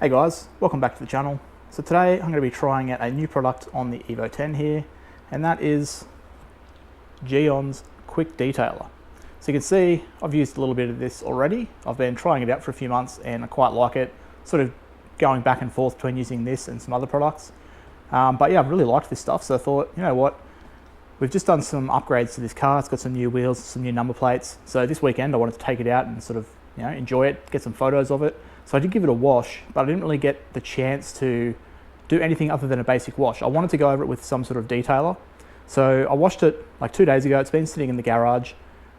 Hey guys, welcome back to the channel. So today I'm going to be trying out a new product on the Evo 10 here, and that is Gyeon's Quick Detailer. So you can see I've used a little bit of this already. I've been trying it out for a few months and I quite like it, sort of going back and forth between using this and some other products. But yeah, I've really liked this stuff, so I thought, you know what, we've just done some upgrades to this car. It's got some new wheels, some new number plates. So this weekend I wanted to take it out and sort of, you know, enjoy it, get some photos of it. So I did give it a wash, but I didn't really get the chance to do anything other than a basic wash. I wanted to go over it with some sort of detailer. So I washed it like 2 days ago. It's been sitting in the garage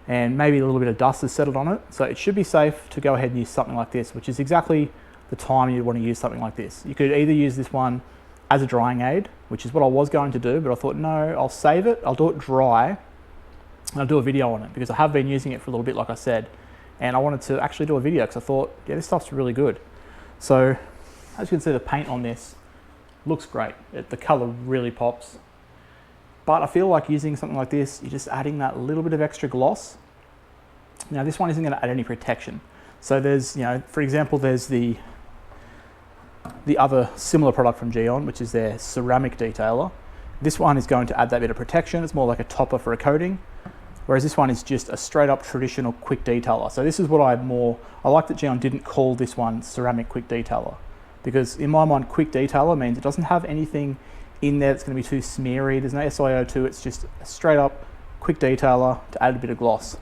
and maybe a little bit of dust has settled on it. So it should be safe to go ahead and use something like this, which is exactly the time you want to use something like this. You could either use this one as a drying aid, which is what I was going to do, but I thought, no, I'll save it. I'll do it dry and I'll do a video on it because I have been using it for a little bit, like I said. And I wanted to actually do a video because I thought, yeah, this stuff's really good. So as you can see, the paint on this looks great. The color really pops. But I feel like using something like this, you're just adding that little bit of extra gloss. Now this one isn't going to add any protection. So there's, you know, for example, there's the other similar product from Gyeon, which is their ceramic detailer. This one is going to add that bit of protection. It's more like a topper for a coating. Whereas this one is just a straight up traditional quick detailer. So this is what I like that Gyeon didn't call this one ceramic quick detailer, because in my mind, quick detailer means it doesn't have anything in there that's going to be too smeary. There's no SiO2, it's just a straight up quick detailer to add a bit of gloss.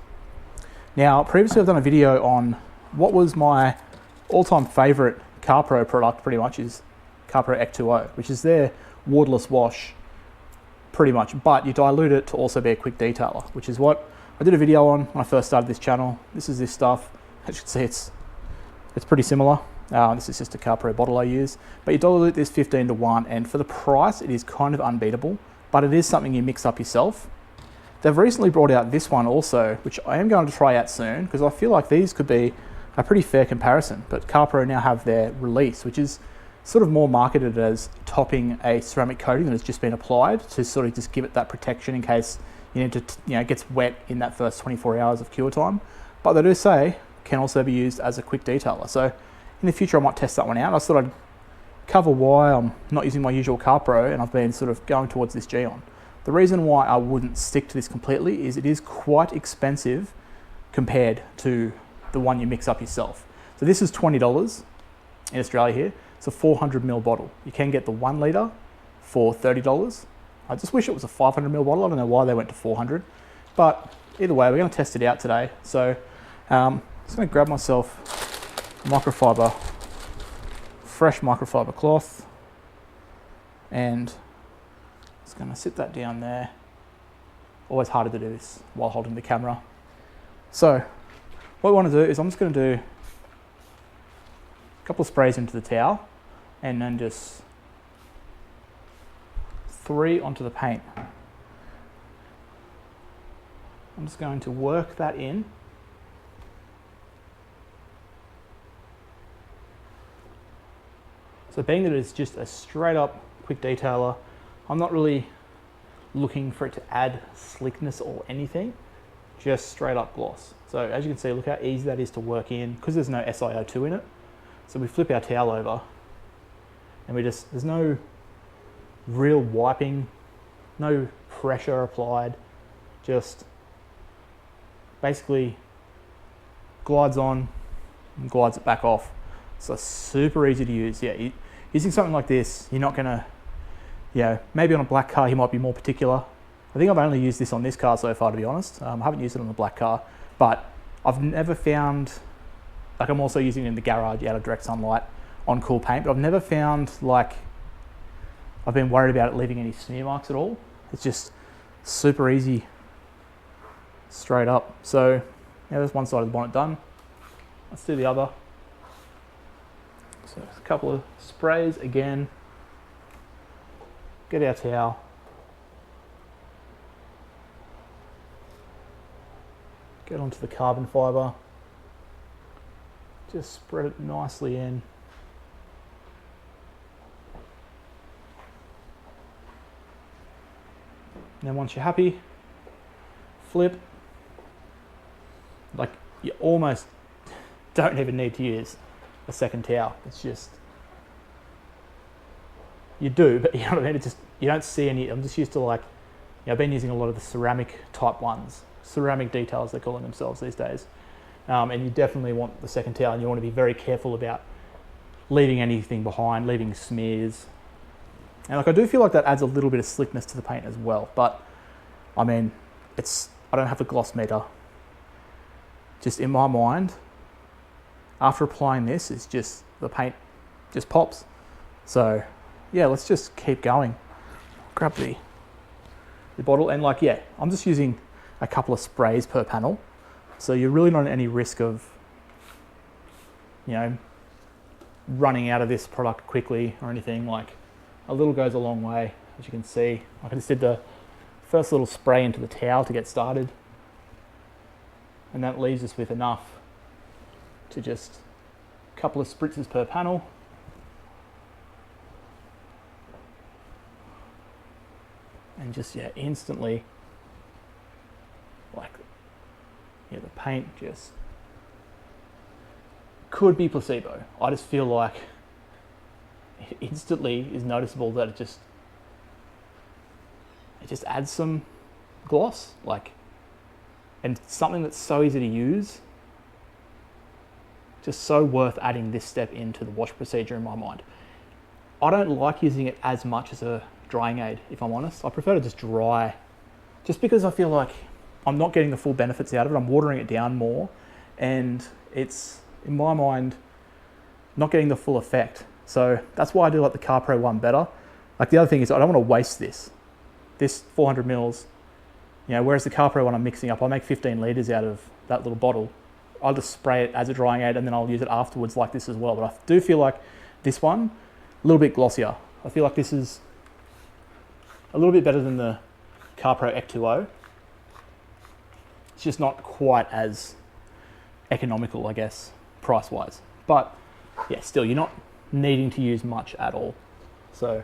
Now, previously I've done a video on what was my all-time favorite CarPro product, pretty much, is CarPro X2O, which is their waterless wash, pretty much, but you dilute it to also be a quick detailer, which is what I did a video on when I first started this channel. This is this stuff. As you can see, it's pretty similar. This is just a CarPro bottle I use, but you dilute this 15:1, and for the price, it is kind of unbeatable, but it is something you mix up yourself. They've recently brought out this one also, which I am going to try out soon, because I feel like these could be a pretty fair comparison, but CarPro now have their release, which is sort of more marketed as topping a ceramic coating that has just been applied to sort of just give it that protection in case you need to, you know, it gets wet in that first 24 hours of cure time. But they do say can also be used as a quick detailer. So in the future, I might test that one out. I thought I'd cover why I'm not using my usual CarPro and I've been sort of going towards this Gyeon. The reason why I wouldn't stick to this completely is it is quite expensive compared to the one you mix up yourself. So this is $20 in Australia here. It's a 400ml bottle. You can get the 1 litre for $30. I just wish it was a 500ml bottle. I don't know why they went to 400, but either way, we're going to test it out today. So I'm just going to grab myself microfiber, fresh microfiber cloth, and just going to sit that down there. Always harder to do this while holding the camera. So what we want to do is I'm just going to do a couple of sprays into the towel and then just 3 onto the paint. I'm just going to work that in. So being that it's just a straight up quick detailer, I'm not really looking for it to add slickness or anything, just straight up gloss. So as you can see, look how easy that is to work in because there's no SiO2 in it. So we flip our towel over and there's no real wiping, no pressure applied, just basically glides on and glides it back off. So super easy to use. Yeah, using something like this, you're not gonna, maybe on a black car you might be more particular. I think I've only used this on this car so far, to be honest. I haven't used it on the black car, but I've never found, like I'm also using it in the garage out of direct sunlight on cool paint, but I've never found like I've been worried about it leaving any smear marks at all. It's just super easy, straight up. So yeah, there's one side of the bonnet done. Let's do the other. So a couple of sprays again. Get our towel. Get onto the carbon fibre. Just spread it nicely in. And then once you're happy, flip. Like you almost don't even need to use a second towel. It's just you do, but you know what I mean? It just, you don't see any. I'm just used to like, I've been using a lot of the ceramic type ones, ceramic details they're calling themselves these days. And you definitely want the second towel, and you want to be very careful about leaving anything behind, leaving smears. And like, I do feel like that adds a little bit of slickness to the paint as well, but I mean, I don't have a gloss meter. Just in my mind, after applying this, it's just, the paint just pops. So yeah, let's just keep going. Grab the bottle, and like, yeah, I'm just using a couple of sprays per panel. So you're really not at any risk of, running out of this product quickly or anything. Like, a little goes a long way, as you can see. I just did the first little spray into the towel to get started. And that leaves us with enough to just a couple of spritzes per panel. And just, yeah, instantly, like, yeah, the paint just could be placebo. I just feel like it instantly is noticeable that it just adds some gloss, like, and something that's so easy to use, just so worth adding this step into the wash procedure in my mind. I don't like using it as much as a drying aid, if I'm honest. I prefer to just dry, just because I feel like I'm not getting the full benefits out of it. I'm watering it down more, and it's, in my mind, not getting the full effect. So that's why I do like the CarPro one better. Like, the other thing is, I don't want to waste this 400 mils, whereas the CarPro one I'm mixing up, I'll make 15 litres out of that little bottle. I'll just spray it as a drying aid, and then I'll use it afterwards like this as well. But I do feel like this one, a little bit glossier. I feel like this is a little bit better than the CarPro Ec2O. It's just not quite as economical, I guess, price-wise. But yeah, still, you're not needing to use much at all. So,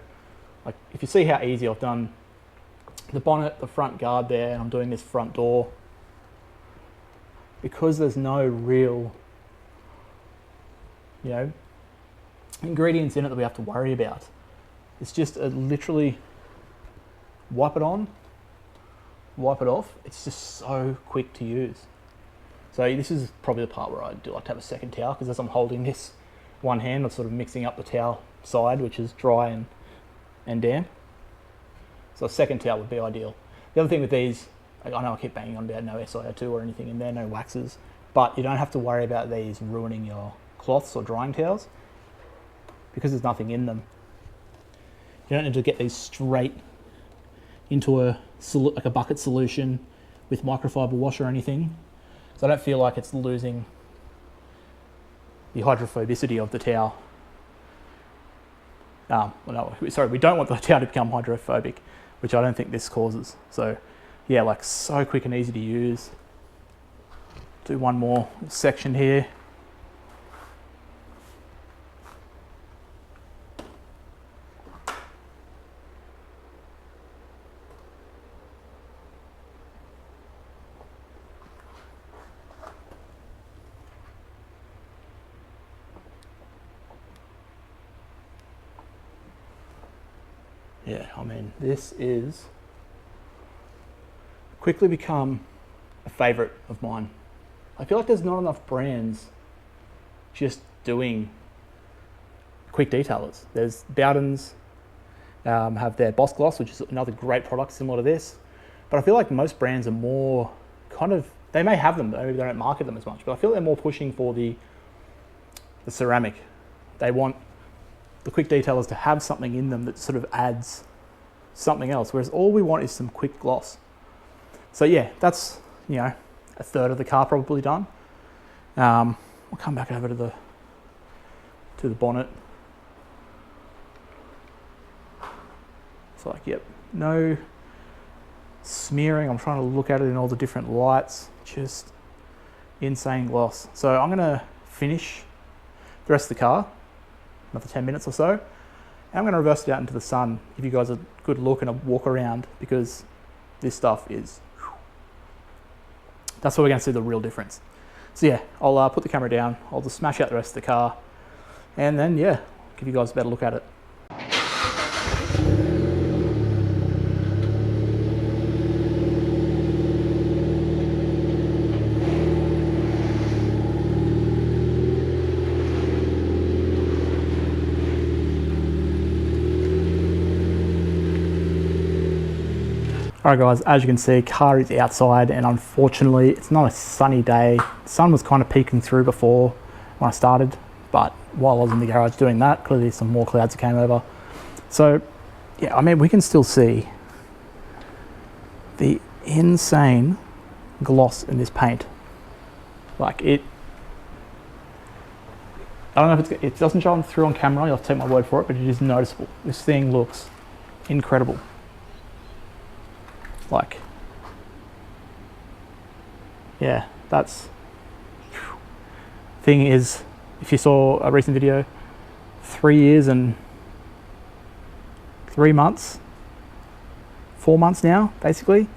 like, if you see how easy I've done the bonnet, the front guard there, and I'm doing this front door, because there's no real, ingredients in it that we have to worry about. It's just literally wipe it on, wipe it off. It's just so quick to use. So this is probably the part where I do like to have a second towel, because as I'm holding this one hand, I'm sort of mixing up the towel side, which is dry and damp. So a second towel would be ideal. The other thing with these, I know I keep banging on about no SiO2 or anything in there, no waxes, but you don't have to worry about these ruining your cloths or drying towels, because there's nothing in them. You don't need to get these straight into a bucket solution with microfiber wash or anything. So I don't feel like it's losing the hydrophobicity of the towel. We don't want the towel to become hydrophobic, which I don't think this causes. So yeah, like, so quick and easy to use. Do one more section here. Yeah, I mean, this is quickly become a favorite of mine. I feel like there's not enough brands just doing quick detailers. There's Bowden's, have their Boss Gloss, which is another great product similar to this. But I feel like most brands are more kind of, they may have them, but maybe they don't market them as much, but I feel they're more pushing for the ceramic. They want the quick detailers to have something in them that sort of adds something else, whereas all we want is some quick gloss. So yeah, that's, a third of the car probably done. We'll come back over to the bonnet. It's like, yep, no smearing. I'm trying to look at it in all the different lights. Just insane gloss. So I'm gonna finish the rest of the car, another 10 minutes or so. And I'm gonna reverse it out into the sun, give you guys a good look and a walk around, because this stuff is, that's where we're gonna see the real difference. So yeah, I'll put the camera down, I'll just smash out the rest of the car, and then yeah, give you guys a better look at it. Alright guys, as you can see, car is outside, and unfortunately it's not a sunny day. The sun was kind of peeking through before when I started, but while I was in the garage doing that, clearly some more clouds came over. So yeah, I mean, we can still see the insane gloss in this paint. Like it, I don't know if it doesn't show through on camera, you'll have to take my word for it, but it is noticeable. This thing looks incredible. Like, yeah, that's, thing is, if you saw a recent video, 3 years and 3 months, 4 months now, basically,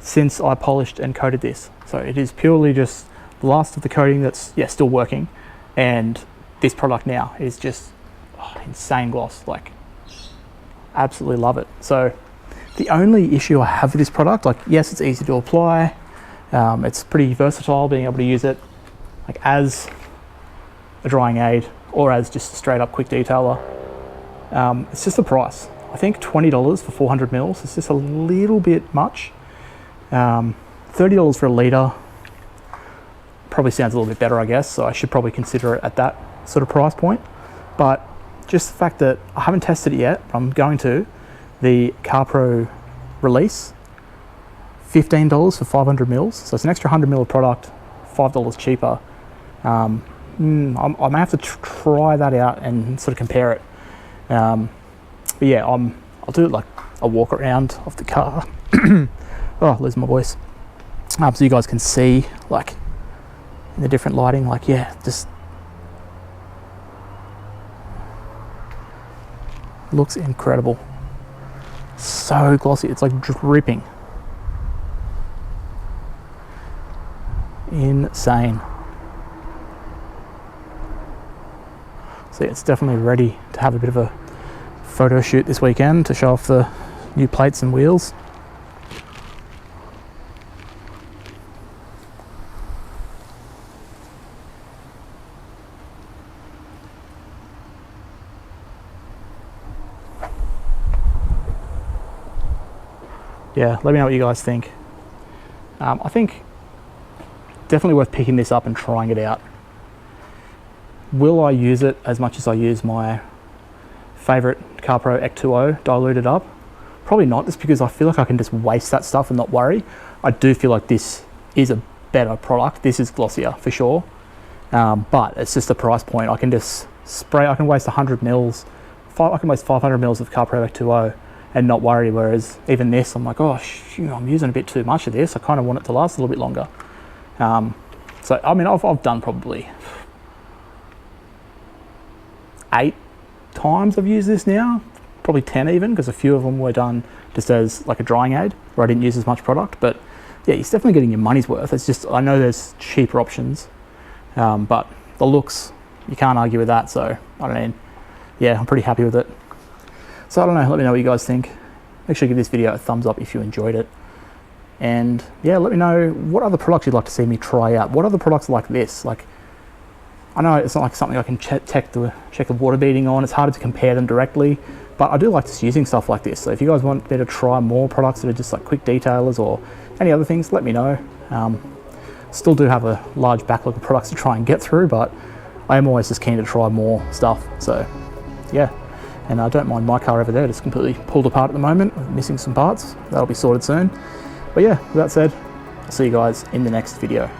since I polished and coated this. So it is purely just the last of the coating that's, yeah, still working, and this product now is just insane gloss. Like, absolutely love it. So the only issue I have with this product, like, yes, it's easy to apply, it's pretty versatile, being able to use it like as a drying aid or as just a straight up quick detailer. It's just the price. I think $20 for 400 mils is just a little bit much. $30 for a litre probably sounds a little bit better, I guess, so I should probably consider it at that sort of price point. But just the fact that I haven't tested it yet, I'm going to, the CarPro release, $15 for 500 mils, so it's an extra 100 mil of product, $5 cheaper. I may have to try that out and sort of compare it. But yeah, I'll do it like a walk around of the car. Oh, losing my voice. So you guys can see, like, in the different lighting, like, yeah, just looks incredible. So glossy, it's like dripping. Insane. So yeah, it's definitely ready to have a bit of a photo shoot this weekend to show off the new plates and wheels. Yeah, let me know what you guys think. I think definitely worth picking this up and trying it out. Will I use it as much as I use my favorite CarPro Ec2O diluted up? Probably not, just because I feel like I can just waste that stuff and not worry. I do feel like this is a better product. This is glossier for sure, but it's just the price point. I can just spray, I can waste 100 mils, I can waste 500 mils of CarPro Ec2O and not worry, whereas even this, I'm like, oh, I'm using a bit too much of this. I kind of want it to last a little bit longer. So, I mean, I've done probably 8 times I've used this now, probably 10 even, because a few of them were done just as like a drying aid where I didn't use as much product. But yeah, you're definitely getting your money's worth. It's just, I know there's cheaper options, but the looks, you can't argue with that. So, I don't know, yeah, I'm pretty happy with it. So I don't know, let me know what you guys think. Make sure you give this video a thumbs up if you enjoyed it. And yeah, let me know what other products you'd like to see me try out. What other products like this? Like, I know it's not like something I can check the water beading on. It's harder to compare them directly, but I do like just using stuff like this. So if you guys want me to try more products that are just like quick detailers or any other things, let me know. Still do have a large backlog of products to try and get through, but I am always just keen to try more stuff. So yeah. And I don't mind my car over there, just completely pulled apart at the moment, missing some parts. That'll be sorted soon. But yeah, with that said, I'll see you guys in the next video.